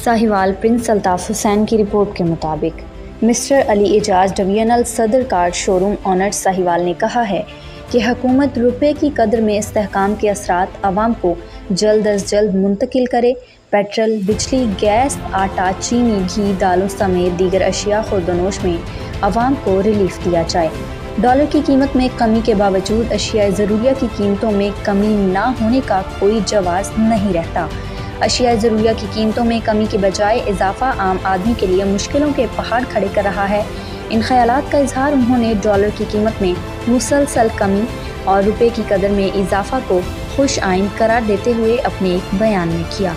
Sahiwal Prince Altaf Hussain की report के मुताबिक मिस्टर अली एजाज डिवीजनल सदर कार शोरूम ऑनर साहिवाल ने कहा है कि हुकूमत रुपये की कदर में इस्तेहकाम के असरात आवाम को जल्द अज जल्द मुंतकिल करे। पेट्रोल, बिजली, गैस, आटा, चीनी, घी, दालों समेत दीगर अशिया खुर्दनोश में आवाम को रिलीफ दिया जाए। डॉलर की कीमत में कमी के बावजूद अशिया ज़रूरिया की कीमतों में कमी ना होने का कोई जवाज़ नहीं रहता। अशिया ज़रूरिया की कीमतों में कमी के बजाय इजाफा आम आदमी के लिए मुश्किलों के पहाड़ खड़े कर रहा है। इन ख्यालात का इजहार उन्होंने डॉलर की कीमत में मुसलसल कमी और रुपये की कदर में इजाफा को खुश आइन करार देते हुए अपने एक बयान में किया।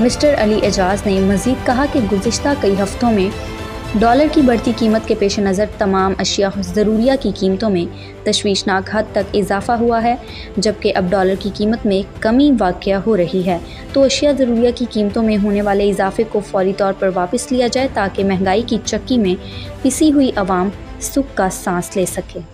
मिस्टर अली एजाज ने मज़ीद कहा कि गुज़िश्ता कई हफ्तों में डॉलर की बढ़ती कीमत के पेश नज़र तमाम अशिया ज़रूरिया की कीमतों में तशवीशनाक हद तक इजाफा हुआ है, जबकि अब डॉलर की कीमत में कमी वाक़या हो रही है। तो अशिया ज़रूरिया की कीमतों में होने वाले इजाफे को फौरी तौर पर वापस लिया जाए ताकि महंगाई की चक्की में पिसी हुई आवाम सुख का सांस ले सके।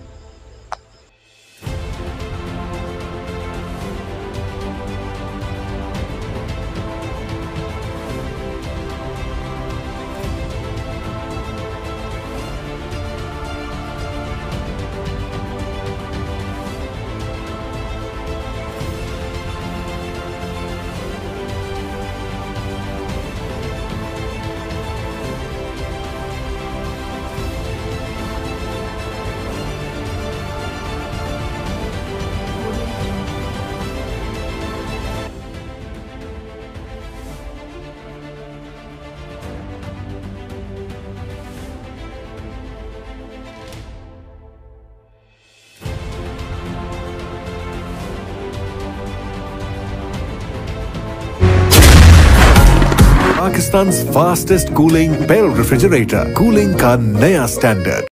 पाकिस्तान's fastest cooling barrel refrigerator, cooling का नया स्टैंडर्ड।